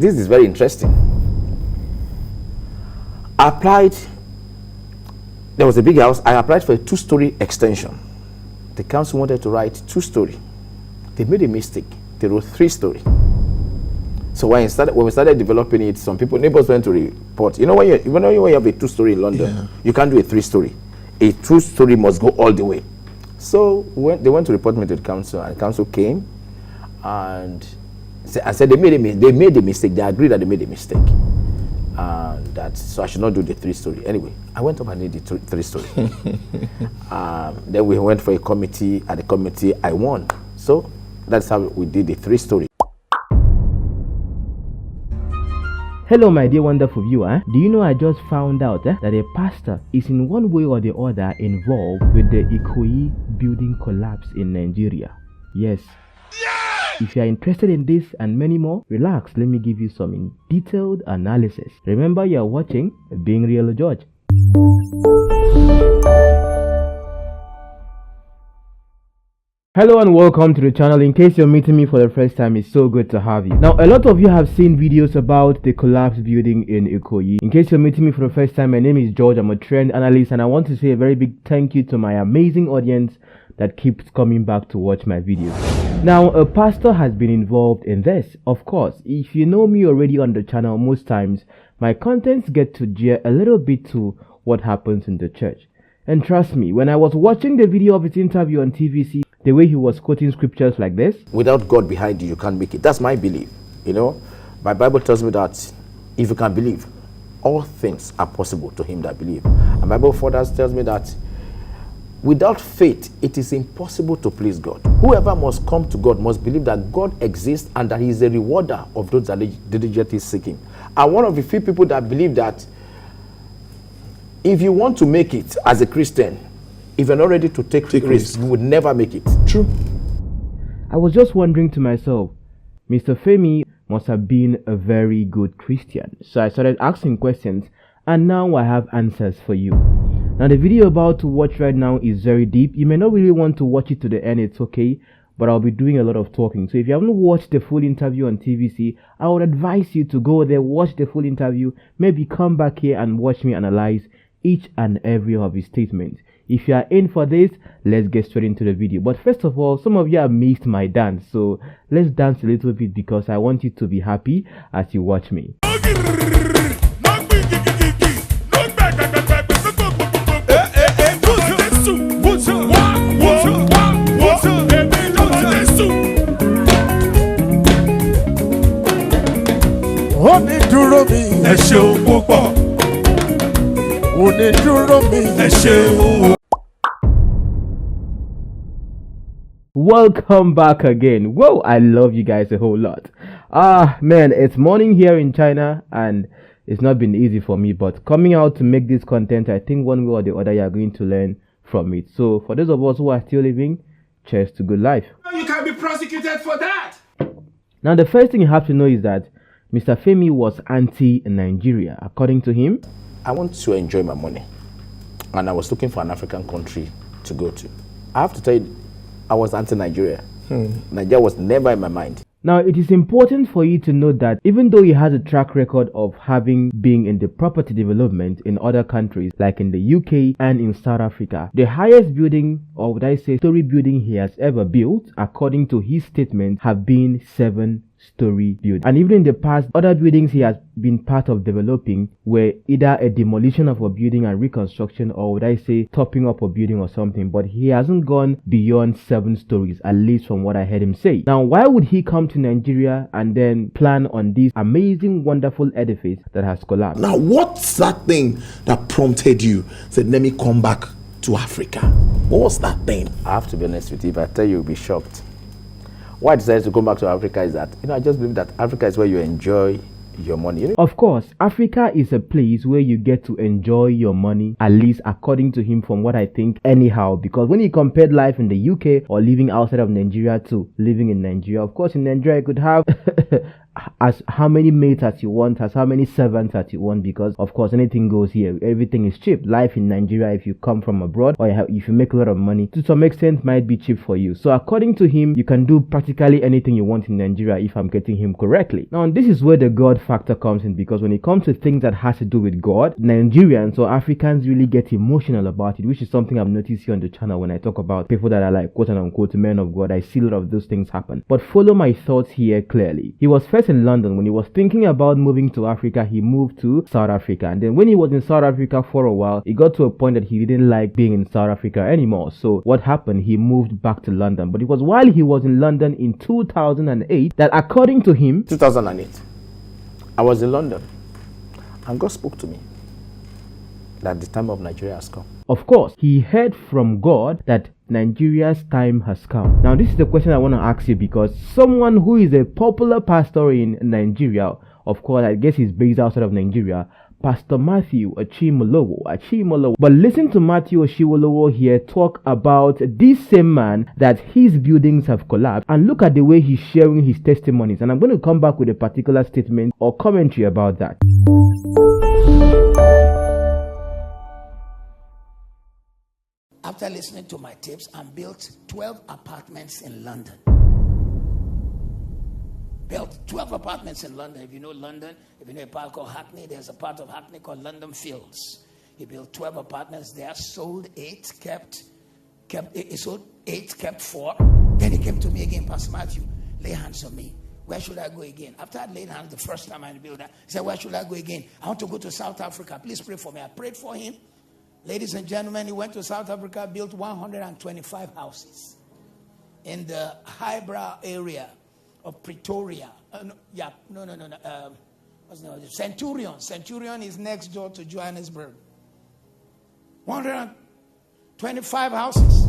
This is very interesting. I applied, there was a big house, I applied for a 2-story extension. The council wanted to write 2-story. They made a mistake. They wrote 3-story. So when we started developing it, some people, neighbors went to report. You know, when you have a 2-story in London, you can't do a 3-story. A 2-story must go all the way. So they went to report me to the council, and the council came and said they made a mistake. They agreed that they made a mistake. So I should not do the 3-story. Anyway, I went up and did the 3-story. Then we went for a committee. At the committee, I won. So that's how we did the 3-story. Hello my dear wonderful viewer, do you know I just found out that a pastor is in one way or the other involved with the Ikoyi building collapse in Nigeria? Yes. If you are interested in this and many more, relax, let me give you some detailed analysis. Remember, you are watching Being Real George. Hello and welcome to the channel. In case you're meeting me for the first time, it's so good to have you. Now, a lot of you have seen videos about the collapsed building in Ikoyi. In case you're meeting me for the first time, my name is George. I'm a trend analyst, and I want to say a very big thank you to my amazing audience that keeps coming back to watch my videos. Now, a pastor has been involved in this. Of course, if you know me already on the channel, most times my contents get to gear a little bit to what happens in the church. And trust me, when I was watching the video of his interview on TVC, the way he was quoting scriptures like this, without God behind you, you can't make it. That's my belief. You know, my Bible tells me that if you can believe, all things are possible to him that believe. And my Bible further tells me that without faith, it is impossible to please God. Whoever must come to God must believe that God exists and that he is a rewarder of those that diligently seek him. I'm one of the few people that believe that if you want to make it as a Christian, if you're not ready to take risks, you would never make it. True. I was just wondering to myself, Mr. Femi must have been a very good Christian. So I started asking questions, and now I have answers for you. Now the video about to watch right now is very deep. You may not really want to watch it to the end, it's okay, but I'll be doing a lot of talking. So if you haven't watched the full interview on TVC, I would advise you to go there, watch the full interview, maybe come back here and watch me analyze each and every of his statements. If you are in for this, let's get straight into the video. But first of all, some of you have missed my dance, so let's dance a little bit because I want you to be happy as you watch me. Welcome back again. Whoa, I love you guys a whole lot. Man, it's morning here in China and it's not been easy for me, but coming out to make this content, I think one way or the other you are going to learn from it. So for those of us who are still living, cheers to good life. You can be prosecuted for that. Now the first thing you have to know is that Mr. Femi was anti-Nigeria. According to him, I want to enjoy my money, and I was looking for an African country to go to. I have to tell you, I was anti-Nigeria. Nigeria was never in my mind. Now, it is important for you to note that even though he has a track record of having been in the property development in other countries like in the UK and in South Africa, the highest building, or would I say story building he has ever built, according to his statement, have been 7-story buildings. And even in the past, other buildings he has been part of developing were either a demolition of a building and reconstruction, or would I say topping up a building or something, but he hasn't gone beyond 7 stories, at least from what I heard him say. Now, why would he come to Nigeria and then plan on this amazing, wonderful edifice that has collapsed? Now, what's that thing that prompted you? Said, let me come back to Africa. What was that thing? I have to be honest with you, if I tell you, you'll be shocked. Why I decided to come back to Africa is that, I just believe that Africa is where you enjoy your money. Of course, Africa is a place where you get to enjoy your money, at least according to him, from what I think anyhow, because when he compared life in the UK or living outside of Nigeria to living in Nigeria, of course in Nigeria you could have as how many mates as you want, as how many servants as you want, because of course anything goes here. Everything is cheap. Life in Nigeria, if you come from abroad or if you make a lot of money, to some extent might be cheap for you. So according to him, you can do practically anything you want in Nigeria, if I'm getting him correctly. Now this is where the God factor comes in, because when it comes to things that has to do with God, Nigerians or Africans really get emotional about it, which is something I've noticed here on the channel. When I talk about people that are like quote unquote men of God, I see a lot of those things happen. But follow my thoughts here clearly. He was first in London. When he was thinking about moving to Africa, he moved to South Africa, and then when he was in South Africa for a while, it got to a point that he didn't like being in South Africa anymore. So what happened? He moved back to London. But it was while he was in London in 2008 that, according to him, 2008, I was in London and God spoke to me that the time of Nigeria has come. Of course, he heard from God that Nigeria's time has come. Now, this is the question I want to ask you, because someone who is a popular pastor in Nigeria, of course, I guess he's based outside of Nigeria, Pastor Matthew Ochimolowo. But listen to Matthew Ochimolowo here talk about this same man, that his buildings have collapsed, and look at the way he's sharing his testimonies. And I'm going to come back with a particular statement or commentary about that. After listening to my tips, I built 12 apartments in London. Built 12 apartments in London. If you know London, if you know a part called Hackney, there's a part of Hackney called London Fields. He built 12 apartments there, sold 8, sold 8, kept 4. Then he came to me again, Pastor Matthew, lay hands on me. Where should I go again? After I laid hands the first time I built that, he said, where should I go again? I want to go to South Africa. Please pray for me. I prayed for him. Ladies and gentlemen, he went to South Africa, built 125 houses in the highbrow area of Pretoria. What's the name? Centurion. Centurion is next door to Johannesburg. 125 houses.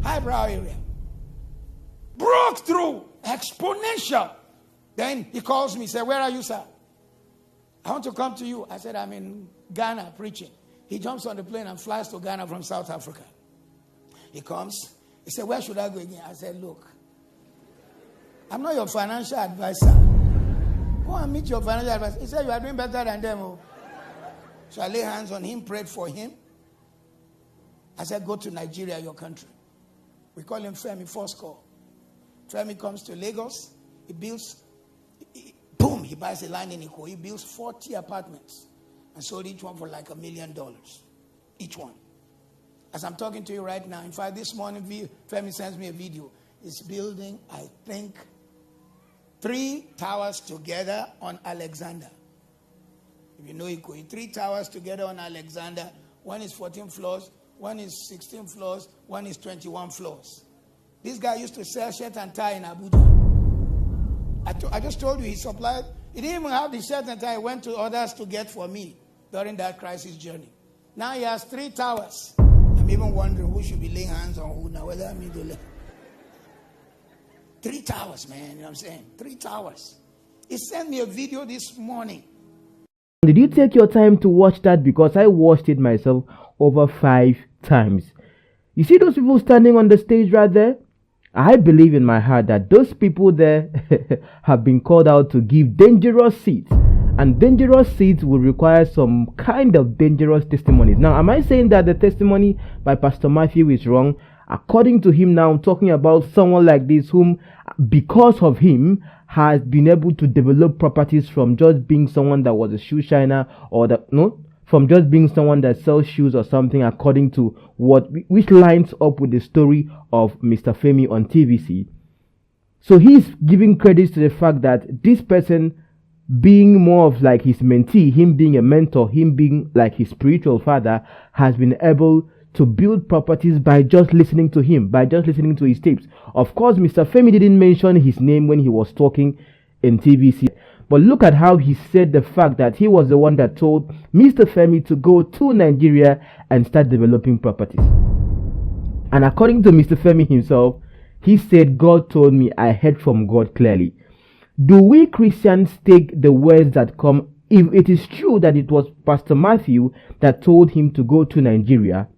Highbrow area. Broke through. Exponential. Then he calls me, said, where are you, sir? I want to come to you. I said, I'm in Ghana preaching. He jumps on the plane and flies to Ghana from South Africa. He comes. He said, where should I go again? I said, look, I'm not your financial advisor. Go and meet your financial advisor. He said, you are doing better than them. Oh. So I lay hands on him, prayed for him. I said, go to Nigeria, your country. We call him Femi first call. Femi comes to Lagos. He builds, boom, he buys a land in Ikoyi. He builds 40 apartments. And sold each one for like $1 million. Each one. As I'm talking to you right now, in fact, this morning, Femi sends me a video. He's building, I think, 3 towers together on Alexander. If you know Ikoyi, 3 towers together on Alexander. One is 14 floors, one is 16 floors, one is 21 floors. This guy used to sell shirt and tie in Abuja. I just told you he supplied. He didn't even have the shirt and tie. He went to others to get for me during that crisis journey. Now he has 3 towers. I'm even wondering who should be laying hands on who now. Whether I mean to lay. 3 towers, man. You know what I'm saying? 3 towers. He sent me a video this morning. Did you take your time to watch that? Because I watched it myself over 5 times. You see those people standing on the stage right there? I believe in my heart that those people there have been called out to give dangerous seats. And dangerous seats will require some kind of dangerous testimonies. Now, am I saying that the testimony by Pastor Matthew is wrong? According to him now, I'm talking about someone like this whom, because of him, has been able to develop properties from just being someone that was a shoe shiner from just being someone that sells shoes or something, according to which lines up with the story of Mr. Femi on TVC. So he's giving credit to the fact that this person being more of like his mentee, him being a mentor, him being like his spiritual father, has been able to build properties by just listening to him, by just listening to his tapes. Of course, Mr. Femi didn't mention his name when he was talking in TVC. But look at how he said the fact that he was the one that told Mr. Femi to go to Nigeria and start developing properties. And according to Mr. Femi himself, he said, God told me, I heard from God clearly. Do we Christians take the words that come, if it is true that it was Pastor Matthew that told him to go to Nigeria,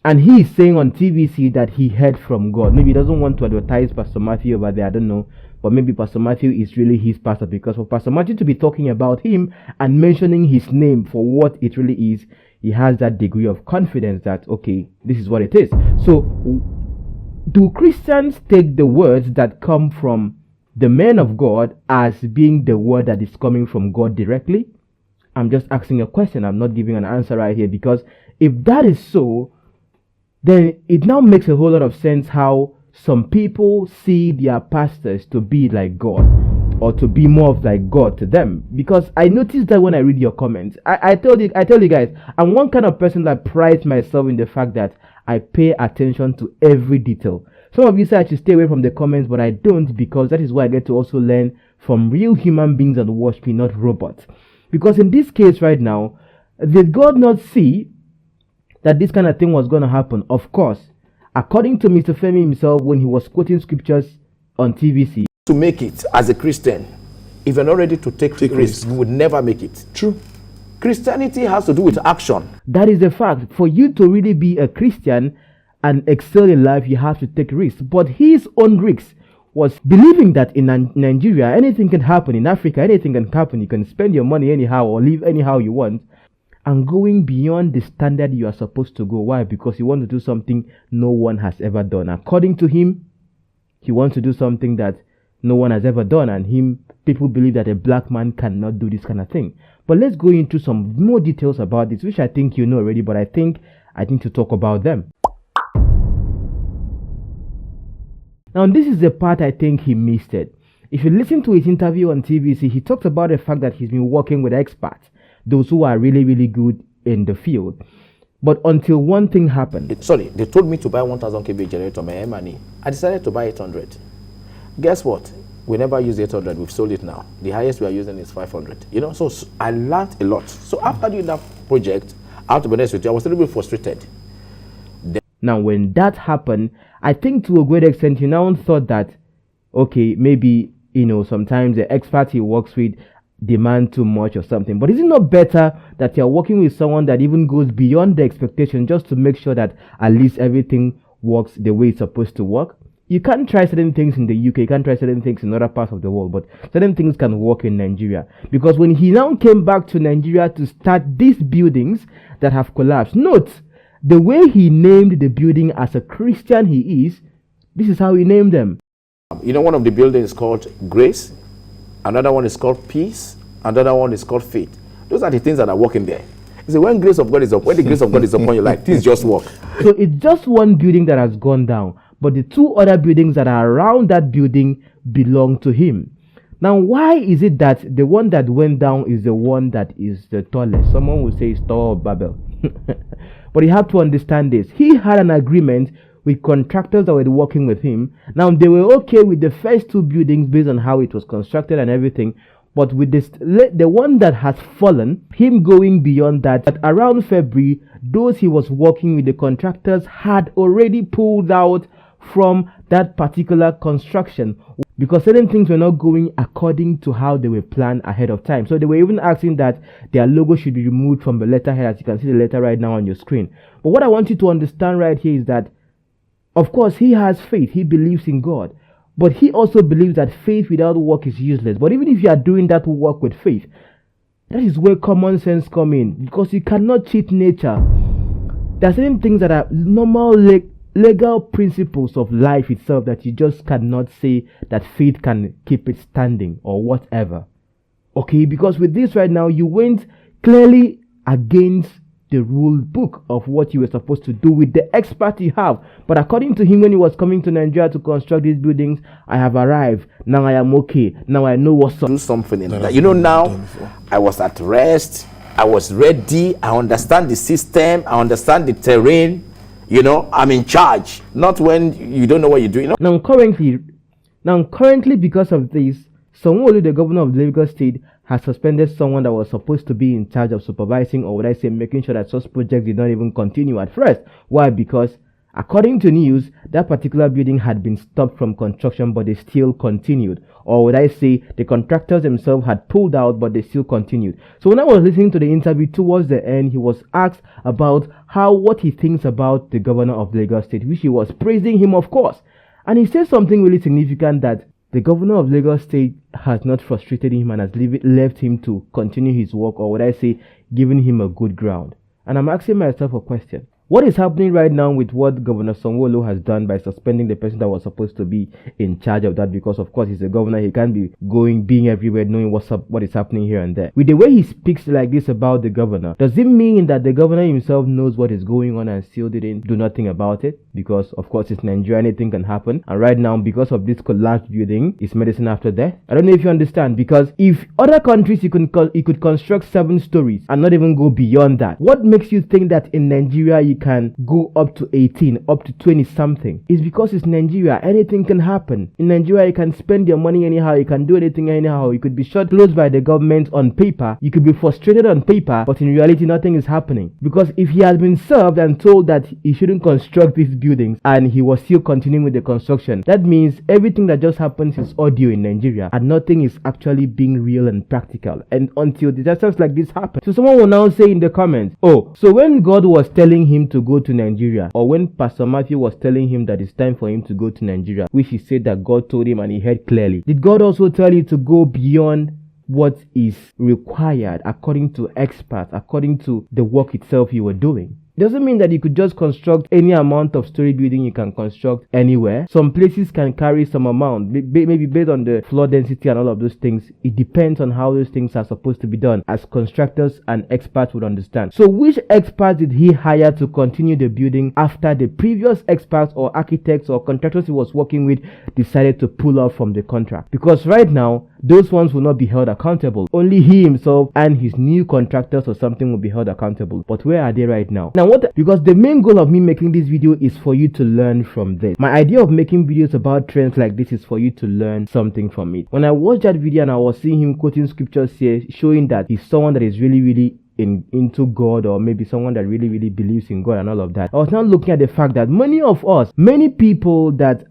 and he is saying on TVC that he heard from God? Maybe he doesn't want to advertise Pastor Matthew over there, I don't know. but maybe Pastor Matthew is really his pastor, because for Pastor Matthew to be talking about him and mentioning his name for what it really is, he has that degree of confidence that, okay, this is what it is. So, do Christians take the words that come from the men of God as being the word that is coming from God directly? I'm just asking a question. I'm not giving an answer right here, because if that is so, then it now makes a whole lot of sense how some people see their pastors to be like God, or to be more of like God to them. Because I noticed that when I read your comments, I tell you guys, I'm one kind of person that prides myself in the fact that I pay attention to every detail. Some of you say I should stay away from the comments, but I don't, because that is why I get to also learn from real human beings that watch me, not robots. Because in this case right now, did God not see that this kind of thing was going to happen? Of course. According to Mr. Femi himself, when he was quoting scriptures on TVC. To make it as a Christian, if you're not ready to take risks, you would never make it. True. Christianity has to do with action. That is the fact. For you to really be a Christian and excel in life, you have to take risks. But his own risks was believing that in Nigeria, anything can happen. In Africa, anything can happen. You can spend your money anyhow or live anyhow you want. And going beyond the standard you are supposed to go. Why? Because you want to do something no one has ever done. According to him, he wants to do something that no one has ever done. And people believe that a black man cannot do this kind of thing. But let's go into some more details about this, which I think you know already, but I think I need to talk about them. Now, this is the part I think he missed it. If you listen to his interview on TVC, he talked about the fact that he's been working with experts, those who are really, really good in the field. But until one thing happened. They told me to buy 1000 kVA generator, my M&E. I decided to buy 800. Guess what? We never use 800, we've sold it now. The highest we are using is 500. You know, so I learned a lot. So after doing that project, I have to be honest with you, I was a little bit frustrated. Now, when that happened, I think to a great extent, he now thought that, okay, maybe, sometimes the experts he works with demand too much or something. But is it not better that you're working with someone that even goes beyond the expectation just to make sure that at least everything works the way it's supposed to work? You can't try certain things in the UK, you can't try certain things in other parts of the world, but certain things can work in Nigeria. Because when he now came back to Nigeria to start these buildings that have collapsed, note, the way he named the building as a Christian he is, this is how he named them. One of the buildings is called Grace, another one is called Peace, another one is called Faith. Those are the things that are working there. You see, when grace of God is up, when the grace of God is upon you, like things just work. So it's just one building that has gone down, but the two other buildings that are around that building belong to him. Now, why is it that the one that went down is the one that is the tallest? Someone will say it's Tower of Babel. But you have to understand this. He had an agreement with contractors that were working with him. Now, they were okay with the first two buildings based on how it was constructed and everything. But with this, the one that has fallen, him going beyond that, at around February, those he was working with, the contractors, had already pulled out from that particular construction because certain things were not going according to how they were planned ahead of time. So they were even asking that their logo should be removed from the letterhead, as you can see the letter right now on your screen. But what I want you to understand right here is that, of course, he has faith. He believes in God. But he also believes that faith without work is useless. But even if you are doing that work with faith, that is where common sense comes in. Because you cannot cheat nature. There are certain things that are normal legal principles of life itself that you just cannot say that faith can keep it standing or whatever. Okay, because with this right now, you went clearly against the rule book of what you were supposed to do with the expert you have. But according to him, when he was coming to Nigeria to construct these buildings, I have arrived. Now I am okay. Now I know what's up. Do something in that. Now I was at rest. I was ready. I understand the system. I understand the terrain. I'm in charge. Not when you don't know what you're doing. Now currently, because of this, Sanwo-Olu, the governor of Lagos State, has suspended someone that was supposed to be in charge of supervising, or would I say making sure that such projects did not even continue at first. Why? Because according to news, that particular building had been stopped from construction, but they still continued. Or would I say the contractors themselves had pulled out, but they still continued. So when I was listening to the interview towards the end, he was asked about what he thinks about the governor of Lagos State, which he was praising him, of course. And he said something really significant, that the governor of Lagos State has not frustrated him and has left him to continue his work, or would I say, giving him a good ground? And I'm asking myself a question. What is happening right now with what Governor Sanwo-Olu has done by suspending the person that was supposed to be in charge of that? Because of course he's a governor, he can't be being everywhere, knowing what is happening here and there. With the way he speaks like this about the governor, does it mean that the governor himself knows what is going on and still didn't do nothing about it? Because of course it's Nigeria, anything can happen. And right now, because of this collapsed building, it's medicine after death. I don't know if you understand, because if other countries you could construct 7 stories and not even go beyond that, what makes you think that in Nigeria you can go up to 18, up to 20 something? It's because it's Nigeria. Anything can happen. In Nigeria, you can spend your money anyhow, you can do anything anyhow. You could be shut closed by the government on paper, you could be frustrated on paper, but in reality nothing is happening. Because if he has been served and told that he shouldn't construct these buildings and he was still continuing with the construction, that means everything that just happens is audio in Nigeria and nothing is actually being real and practical. And until disasters like this happen, so someone will now say in the comments, oh, so when God was telling him to go to Nigeria, or when Pastor Matthew was telling him that it's time for him to go to Nigeria, which he said that God told him and he heard clearly, did God also tell you to go beyond what is required according to experts, according to the work itself you were doing? It doesn't mean that you could just construct any amount of story building you can construct anywhere. Some places can carry some amount, maybe based on the floor density and all of those things. It depends on how those things are supposed to be done, as constructors and experts would understand. So which experts did he hire to continue the building after the previous experts or architects or contractors he was working with decided to pull off from the contract? Because right now, those ones will not be held accountable. Only he himself and his new contractors or something will be held accountable. But where are they right now? Now, because the main goal of me making this video is for you to learn from this. My idea of making videos about trends like this is for you to learn something from it. When I watched that video and I was seeing him quoting scriptures here, showing that he's someone that is really into God, or maybe someone that really believes in God and all of that, I was now looking at the fact that many people that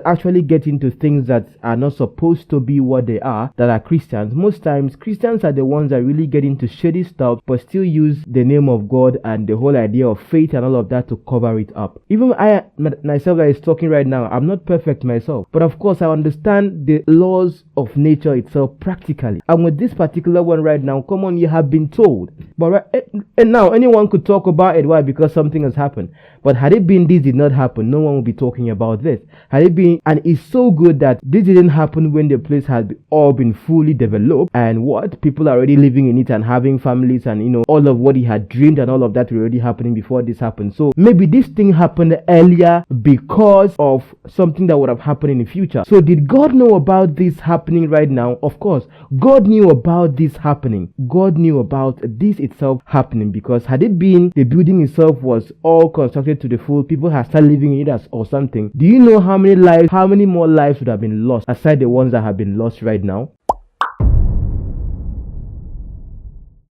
actually get into things that are not supposed to be what they are, that are Christians. Most times, Christians are the ones that really get into shady stuff, but still use the name of God and the whole idea of faith and all of that to cover it up. Even I, myself that is talking right now, I'm not perfect myself. But of course, I understand the laws of nature itself practically. And with this particular one right now, come on, you have been told. But and now, anyone could talk about it. Why? Because something has happened. But had it been this did not happen, no one would be talking about this. Had it been, and it's so good that this didn't happen when the place had all been fully developed and what people are already living in it and having families, and all of what he had dreamed and all of that were already happening before this happened. So maybe this thing happened earlier because of something that would have happened in the future. So did God know about this happening right now? Of course, God knew about this happening. God knew about this itself happening, because had it been the building itself was all constructed to the full, people have started living in it or something, do you know how many more lives would have been lost aside the ones that have been lost right now?